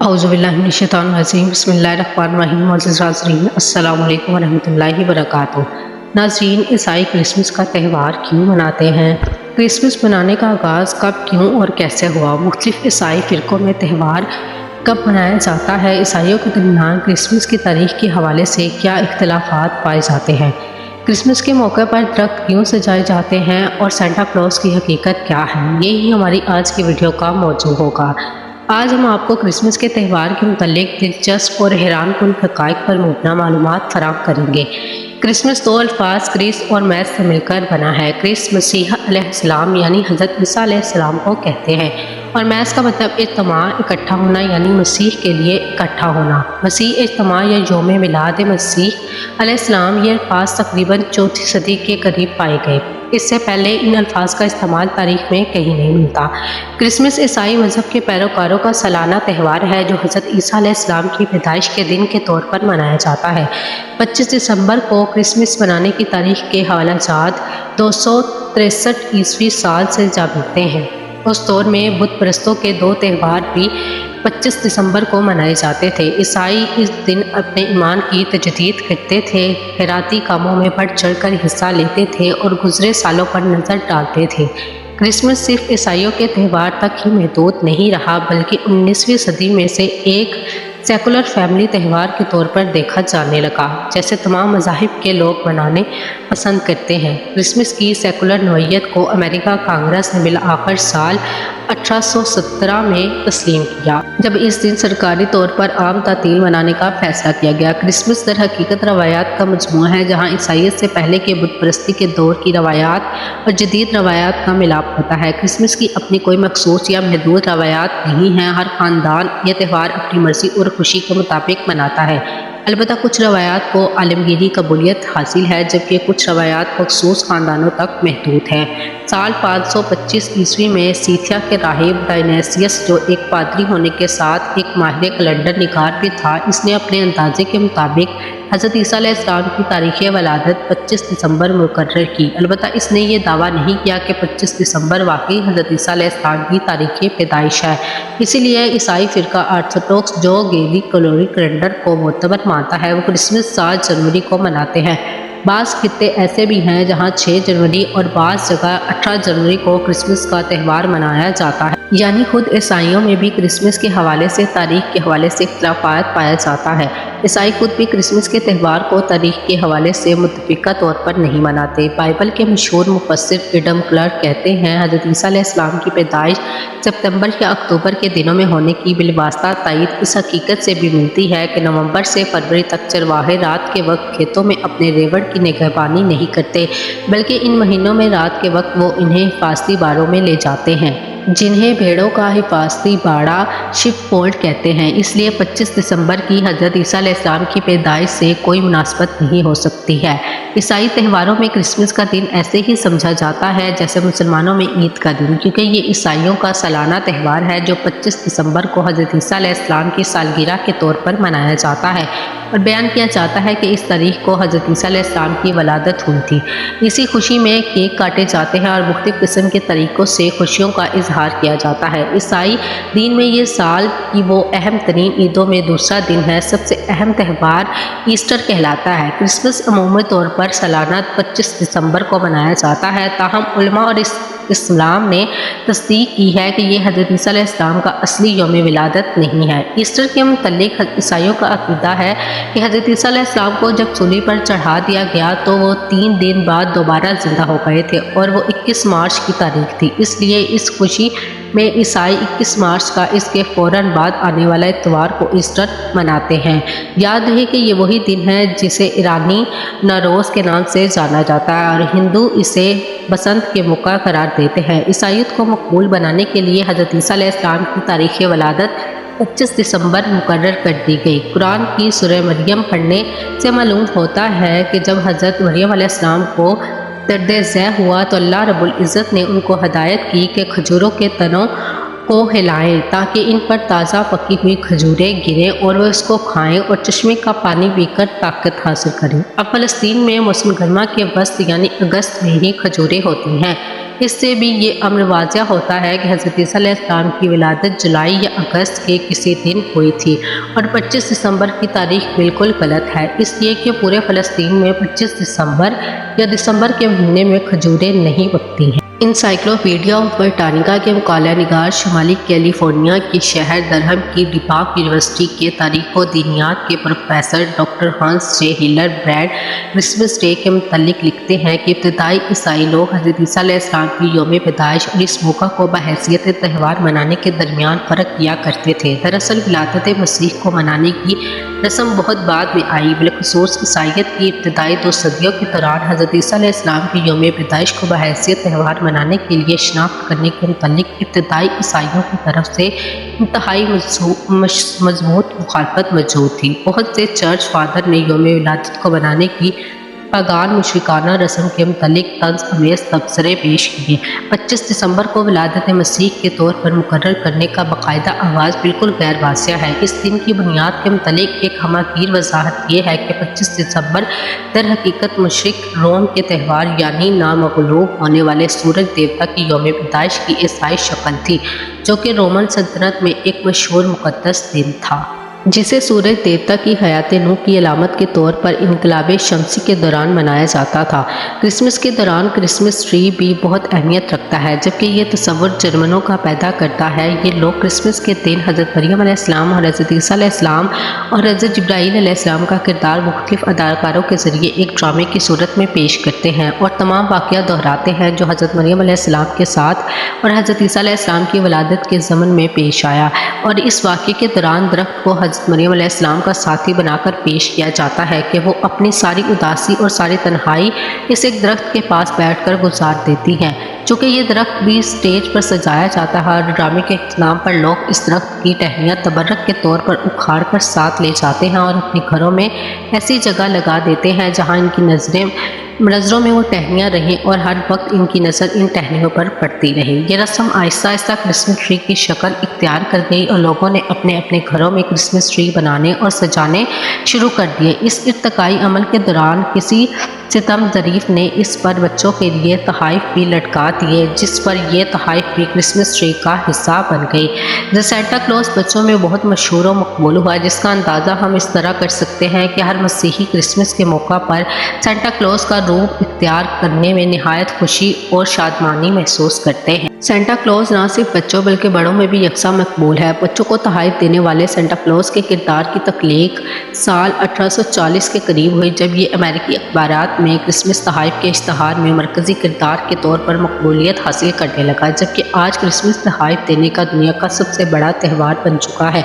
औज़ुबिल्लाहिमिनश्शैतानिर्रजीम बिस्मिल्लाहिर्रहमानिर्रहीम मुअज़्ज़िज़ नाज़रीन अस्सलामु अलैकुम वरहमतुल्लाहि वबरकातुहू। नाज़रीन, ईसाई क्रिसमस का त्यौहार क्यों मनाते हैं? क्रिसमस मनाने का आगाज़ कब, क्यों और कैसे हुआ? मुख्तलिफ ईसाई फ़िरक़ों में त्यौहार कब मनाया जाता है? ईसाइयों के दरमियान क्रिसमस की तारीख़ के हवाले से क्या इख्तिलाफ़ात पाए जाते हैं? क्रिसमस के मौके पर दरख्त क्यों सजाए जाते हैं और सेंटा क्लॉज की हकीकत क्या है? यही हमारी आज की वीडियो का मौजू होगा। आज हम आपको क्रिसमस के त्यौहार के मुतालिक दिलचस्प और हैरानकुन हक़ाइक़ पर मुबना मालूमात फराहम करेंगे। क्रिसमस दो अल्फाज क्रिस और मैस से मिलकर बना है। क्रिस मसीह अलैहिस्सलाम यानी हज़रत ईसा अलैहिस्सलाम को कहते हैं और मैस का मतलब इज्तिमा, इकट्ठा होना यानी मसीह के लिए इकट्ठा होना। मसीह इज्तिमा या यौम मिलाद मसीह अलैहिस्सलाम ये अल्फाज तकरीबन चौथी सदी के करीब पाए गए। इससे पहले इन अल्फाज का इस्तेमाल तारीख़ में कहीं नहीं मिलता। क्रिसमस ईसाई मज़हब के पैरोकारों का सालाना त्यौहार है जो हज़रत ईसा अलैहिस्सलाम की पैदाइश के दिन के तौर पर मनाया जाता है। 25 दिसंबर को क्रिसमस मनाने की तारीख़ के हवालाजात 263 ईस्वी साल से जा मिलते हैं। उस दौर में बुत परस्तों के दो त्यौहार भी 25 दिसंबर को मनाए जाते थे। ईसाई इस दिन अपने ईमान की तजदीद करते थे, खैराती कामों में बढ़ चढ़ कर हिस्सा लेते थे और गुज़रे सालों पर नज़र डालते थे। क्रिसमस सिर्फ ईसाइयों के त्यौहार तक ही महदूद नहीं रहा बल्कि 19वीं सदी में से एक सेकुलर फैमिली त्यौहार के तौर पर देखा जाने लगा, जैसे तमाम मज़ाहिब के लोग मनाने पसंद करते हैं। क्रिसमस की सेकुलर नौइयत को अमेरिका कांग्रेस ने बिलआखिर साल 1817 में तस्लीम किया, जब इस दिन सरकारी तौर पर आम तातील मनाने का फैसला किया गया। क्रिसमस दर हकीकत रवायात का मजमूआ है जहाँ ईसाइयत से पहले के बुत परस्ती के दौर की रवायात और जदीद रवायात का मिलाप होता है। क्रिसमस की अपनी कोई मखसूस या महदूद रवायात नहीं है। हर ख़ानदान यह त्यौहार अपनी मर्ज़ी और खुशी के मुताबिक मनाता है। अलबत्ता कुछ रवायात को आलमगीरी कबूलियत हासिल है जबकि कुछ रवायात मखसूस ख़ानदानों तक महदूद हैं। साल 525 ईस्वी में सीथिया के राहिब डायनेसियस, जो एक पादरी होने के साथ एक माहिर कैलेंडर निगार भी था, इसने अपने अंदाजे के मुताबिक हज़रत ईसा अलैहिस्सलाम की तारीख़ वलादत 25 दिसंबर मुकर्रर की। अलबत्ता इसने ये दावा नहीं किया कि 25 दिसंबर वाकई हज़रत ईसा अलैहिस्सलाम की तारीख़ पैदाइश है। इसीलिए ईसाई फ़िरका ऑर्थोडॉक्स, जो ग्रेगोरियन कैलेंडर को मोतबर मानता है, वो क्रिसमस 7 जनवरी को मनाते हैं। बाज़ खित्ते ऐसे भी हैं जहाँ 6 जनवरी और बाज़ जगह 18 जनवरी को क्रिसमस का त्यौहार मनाया जाता है। यानी खुद ईसाइयों में भी क्रिसमस के हवाले से तारीख़ के हवाले से इख्तिलाफ़ात पाया जाता है। ईसाई खुद भी क्रिसमस के त्यौहार को तारीख़ के हवाले से मुत्तफ़िक़ा तौर पर नहीं मनाते। बाइबल के मशहूर मुफस्सिर एडम क्लर्क कहते हैं, हज़रत ईसा अलैहिस्सलाम की पैदाइश सितंबर या अक्टूबर के दिनों में होने की बिलवास्ता तायद इस हकीकत से भी मिलती है कि नवंबर से फरवरी तक चरवाहे रात के वक्त खेतों में अपने रेवड़ की निगहबानी नहीं करते, बल्कि इन महीनों में रात के वक्त वो इन्हें हिफाजती बाड़ों में ले जाते हैं, जिन्हें भेड़ों का हिफाजती बाड़ा शिप फोल्ड कहते हैं। इसलिए 25 दिसंबर की हज़रत ईसा अलैहिस्सलाम की पैदाइश से कोई मुनासबत नहीं हो सकती है। ईसाई त्यौहारों में क्रिसमस का दिन ऐसे ही समझा जाता है जैसे मुसलमानों में ईद का दिन, क्योंकि ये ईसाइयों का सालाना त्यौहार है जो 25 दिसंबर को हज़रत ईसा अलैहिस्सलाम की सालगिरह के तौर पर मनाया जाता है और बयान किया जाता है कि इस तारीख़ को हज़रत ईसा अलैहिस्सलाम की वलादत हुई थी। इसी खुशी में केक काटे जाते हैं और मुख्तलिफ़ किस्म के तरीक़ों से खुशियों का इजहार किया जाता है। ईसाई दीन में ये साल की वो अहम तरीन ईदों में दूसरा दिन है। सबसे अहम त्यौहार ईस्टर कहलाता है। क्रिसमस अमूमी तौर पर सालाना 25 दिसंबर को मनाया जाता है, ताहम उलमा और इस्लाम ने तस्दीक की है कि यह हज़रत ईसा अलैहिस्सलाम का असली यौम विलादत नहीं है। ईस्टर के मुतल्लिक ईसाइयों का अक़ीदा है कि हज़रत ईसा अलैहिस्सलाम को जब सूली पर चढ़ा दिया गया तो वो 3 दिन बाद दोबारा ज़िंदा हो गए थे और वो 21 मार्च की तारीख़ थी। इसलिए इस खुशी में ईसाई 21 मार्च का इसके फ़ौरन बाद आने वाला इतवार को ईस्टर मनाते हैं। याद रहे कि ये वही दिन है जिसे ईरानी नौरोज़ के नाम से जाना जाता है और हिंदू इसे बसंत के मौका करार देते हैं। ईसाईयत को मकबूल बनाने के लिए हज़रत ईसा अलैहिस्सलाम की तारीख़ वलादत 25 दिसंबर मुकर्रर कर दी गई। कुरान की सूरह मरियम पढ़ने से मालूम होता है कि जब हज़रत मरियम अलैहिस्सलाम को दर्द ज़ै हुआ तो अल्लाह रब्बुल इज़्ज़त ने उनको हदायत की कि खजूरों के तनों को हिलाएं ताकि इन पर ताज़ा पकी हुई खजूरें गिरें और वे उसको खाएं और चश्मे का पानी पीकर ताकत हासिल करें। अब फ़लस्तीन में मौसम गर्मा के वस्त यानी अगस्त में ही खजूरें होती हैं। اس سے بھی یہ امر واضح ہوتا ہے کہ حضرت عیسیٰ علیہ السلام کی ولادت جولائی یا اگست کے کسی دن ہوئی تھی اور 25 دسمبر کی تاریخ بالکل غلط ہے، اس لیے کہ پورے فلسطین میں 25 دسمبر یا دسمبر کے مہینے میں کھجوریں نہیں پکتی ہیں۔ انسائکلوپیڈیا آف برٹانیکا کے مقالہ نگار شمالی کیلیفورنیا کے شہر درہم کی ڈیپاک یونیورسٹی کے تاریخ و دینیات کے پروفیسر ڈاکٹر ہانس جے ہلر بریڈ کرسمس ڈے کے متعلق لکھتے ہیں کہ ابتدائی عیسائی لوگ حضرت عیسیٰ علیہ السلام کی یوم پیدائش اور اس موقع کو بحیثیت تہوار منانے کے درمیان فرق کیا کرتے تھے۔ دراصل ولادت مسیح کو منانے کی رسم بہت بعد میں آئی، بالخصوص عیسائیت کی ابتدائی 2 صدیوں کے دوران حضرت عیسیٰ علیہ السلام کی یوم پیدائش کو بحیثیت تہوار منانے کے لیے شناخت کرنے کے متعلق ابتدائی عیسائیوں کی طرف سے انتہائی مضبوط مخالفت موجود تھی۔ بہت سے چرچ فادر نے یوم ولادت کو منانے کی پاگان مشرکانہ رسم کے متعلق طنز آمیز تبصرے پیش کیے۔ 25 دسمبر کو ولادت مسیح کے طور پر مقرر کرنے کا باقاعدہ آغاز بالکل غیر واضح ہے۔ اس دن کی بنیاد کے متعلق ایک ہمہ گیر وضاحت یہ ہے کہ 25 دسمبر در حقیقت مشرق روم کے تہوار یعنی نامغلوب ہونے والے سورج دیوتا کی یوم پیدائش کی عیسائی شکل تھی، جو کہ رومن سلطنت میں ایک مشہور مقدس دن تھا، جسے سورج دیوتا کی حیات نو کی علامت کے طور پر انقلاب شمسی کے دوران منایا جاتا تھا۔ کرسمس کے دوران کرسمس ٹری بھی بہت اہمیت رکھتا ہے، جبکہ یہ تصور جرمنوں کا پیدا کرتا ہے۔ یہ لوگ کرسمس کے دن حضرت مریم علیہ السلام اور حضرت عیسیٰ علیہ السلام اور حضرت جبرائیل علیہ السلام کا کردار مختلف اداکاروں کے ذریعے ایک ڈرامے کی صورت میں پیش کرتے ہیں اور تمام واقعہ دہراتے ہیں جو حضرت مریم علیہ السلام کے ساتھ اور حضرت عیسیٰ علیہ السلام کی ولادت کے ضمن میں پیش آیا، اور اس واقعے کے دوران درخت کو حضرت مریم علیہ السلام کا ساتھی بنا کر پیش کیا جاتا ہے کہ وہ اپنی ساری اداسی اور ساری تنہائی اس ایک درخت کے پاس بیٹھ کر گزار دیتی ہیں۔ چونکہ یہ درخت بھی سٹیج پر سجایا جاتا ہے اور ڈرامے کے اختتام پر لوگ اس درخت کی ٹہنیاں تبرک کے طور پر اکھاڑ کر ساتھ لے جاتے ہیں اور اپنے گھروں میں ایسی جگہ لگا دیتے ہیں جہاں ان کی نظروں میں وہ ٹہنیاں رہیں اور ہر وقت ان کی نظر ان ٹہنیوں پر پڑتی رہے۔ یہ رسم آہستہ آہستہ کرسمس ٹری کی شکل اختیار کر گئی اور لوگوں نے اپنے اپنے گھروں میں کرسمس ٹری بنانے اور سجانے شروع کر دیے۔ اس ارتقائی عمل کے دوران کسی ستم ظریف نے اس پر بچوں کے لیے تحائف بھی لٹکا دیے، جس پر یہ تحائف بھی کرسمس ٹری کا حصہ بن گئی۔ دی سینٹا کلوز بچوں میں بہت مشہور و مقبول ہوا، جس کا اندازہ ہم اس طرح کر سکتے ہیں کہ ہر مسیحی کرسمس کے موقع پر سینٹا کلوز کا روپ اختیار کرنے میں نہایت خوشی اور شادمانی محسوس کرتے ہیں۔ سینٹا کلوز نہ صرف بچوں بلکہ بڑوں میں بھی یکساں مقبول ہے۔ بچوں کو تحائف دینے والے سینٹا کلوز کے کردار کی تخلیق سال 1840 کے قریب ہوئی، جب یہ امریکی اخبارات میں کرسمس تحائف کے اشتہار میں مرکزی کردار کے طور پر مقبولیت حاصل کرنے لگا، جبکہ آج کرسمس تحائف دینے کا دنیا کا سب سے بڑا تہوار بن چکا ہے۔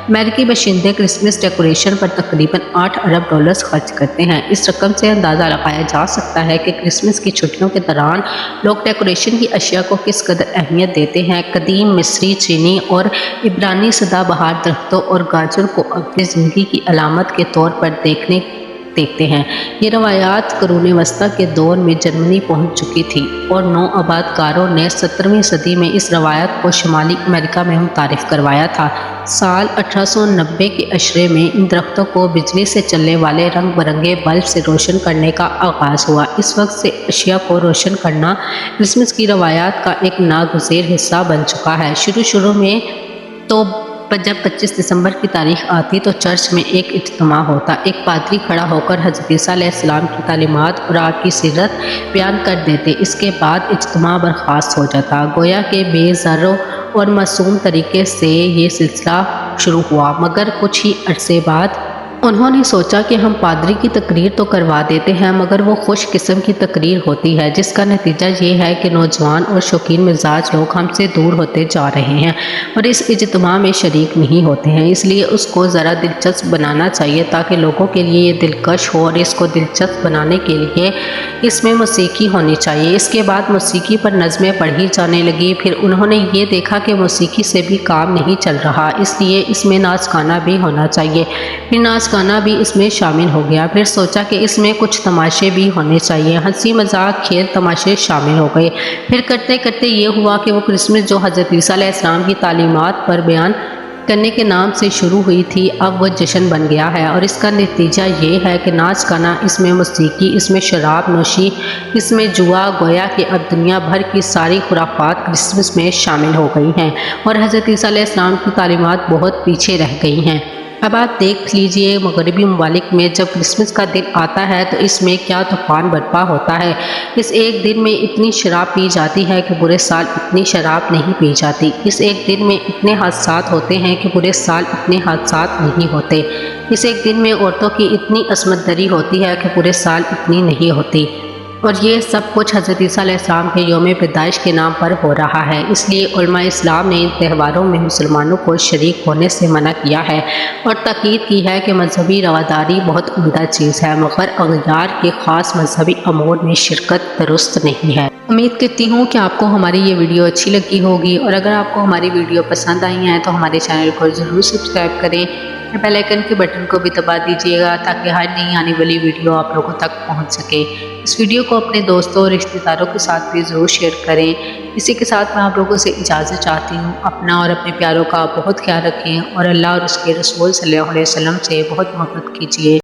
امریکی باشندے کرسمس ڈیکوریشن پر تقریباً $8 ارب خرچ کرتے ہیں۔ اس رقم سے اندازہ لگایا جا سکتا ہے کہ کرسمس کی چھٹیوں کے دوران لوگ ڈیکوریشن کی اشیاء کو کس قدر اہمیت دیتے ہیں۔ قدیم مصری، چینی اور عبرانی سدا بہار درختوں اور گاجر کو اپنی زندگی کی علامت کے طور پر دیکھتے ہیں۔ یہ روایات قرون وسطیٰ کے دور میں جرمنی پہنچ چکی تھی اور نو آباد کاروں نے 17ویں صدی میں اس روایت کو شمالی امریکہ میں متعارف کروایا تھا۔ سال 1890 کے عشرے میں ان درختوں کو بجلی سے چلنے والے رنگ برنگے بلب سے روشن کرنے کا آغاز ہوا۔ اس وقت سے اشیاء کو روشن کرنا کرسمس کی روایات کا ایک ناگزیر حصہ بن چکا ہے۔ شروع میں تو جب 25 دسمبر کی تاریخ آتی تو چرچ میں ایک اجتماع ہوتا، ایک پادری کھڑا ہو کر حضرت عیسیٰ علیہ السلام کی تعلیمات اور آپ کی سیرت بیان کر دیتے۔ اس کے بعد اجتماع برخاست ہو جاتا، گویا کہ بے ضر اور معصوم طریقے سے یہ سلسلہ شروع ہوا۔ مگر کچھ ہی عرصے بعد انہوں نے سوچا کہ ہم پادری کی تقریر تو کروا دیتے ہیں، مگر وہ خوش قسم کی تقریر ہوتی ہے، جس کا نتیجہ یہ ہے کہ نوجوان اور شوقین مزاج لوگ ہم سے دور ہوتے جا رہے ہیں اور اس اجتماع میں شریک نہیں ہوتے ہیں۔ اس لیے اس کو ذرا دلچسپ بنانا چاہیے تاکہ لوگوں کے لیے یہ دلکش ہو، اور اس کو دلچسپ بنانے کے لیے اس میں موسیقی ہونی چاہیے۔ اس کے بعد موسیقی پر نظمیں پڑھی جانے لگی۔ پھر انہوں نے یہ دیکھا کہ موسیقی سے بھی کام نہیں چل رہا، اس لیے اس میں ناچ گانا بھی ہونا چاہیے۔ پھر ناچ گانا بھی اس میں شامل ہو گیا۔ پھر سوچا کہ اس میں کچھ تماشے بھی ہونے چاہیے، ہنسی مذاق کھیل تماشے شامل ہو گئے۔ پھر کرتے کرتے یہ ہوا کہ وہ کرسمس جو حضرت عیسیٰ علیہ السلام کی تعلیمات پر بیان करने के नाम से शुरू हुई थी अब वो जश्न बन गया है और इसका नतीजा ये है कि नाच गाना, इसमें मौसीकी, इसमें शराब नोशी, इसमें जुआ, गोया कि अब दुनिया भर की सारी खुराफात क्रिसमस में शामिल हो गई हैं और हज़रत ईसा अलैहिस्सलाम की तालीमात बहुत पीछे रह गई हैं। अब आप देख लीजिए मगरबी ममालिक में जब क्रिसमस का दिन आता है तो इसमें क्या तूफ़ान बर्पा होता है। इस एक दिन में इतनी शराब पी जाती है कि पूरे साल इतनी शराब नहीं पी जाती। इस एक दिन में इतने हादसात होते हैं कि पूरे साल इतने हादसात नहीं होते। इस एक दिन में औरतों की इतनी असमत दरी होती है कि पूरे साल इतनी नहीं होती। और ये सब कुछ हज़रत ईसा अलैहिस्सलाम के यौम पैदाइश के नाम पर हो रहा है। इसलिए उलमा इस्लाम ने इन त्योहारों में मुसलमानों को शरीक होने से मना किया है और ताकीद की है कि मजहबी रवादारी बहुत उम्दा चीज़ है, मगर अग़यार के ख़ास मजहबी अमूर में शिरकत दुरुस्त नहीं है। उम्मीद करती हूँ कि आपको हमारी ये वीडियो अच्छी लगी होगी और अगर आपको हमारी वीडियो पसंद आई है तो हमारे चैनल को ज़रूर सब्सक्राइब करें, बेल आइकन के बटन को भी दबा दीजिएगा ताकि हर नई आने वाली वीडियो आप लोगों तक पहुंच सके। इस वीडियो को अपने दोस्तों और रिश्तेदारों के साथ भी ज़रूर शेयर करें। इसी के साथ मैं आप लोगों से इजाज़त चाहती हूँ। अपना और अपने प्यारों का बहुत ख्याल रखें और अल्लाह और उसके रसूल सल्लल्लाहु अलैहि वसल्लम से बहुत मोहब्बत कीजिए।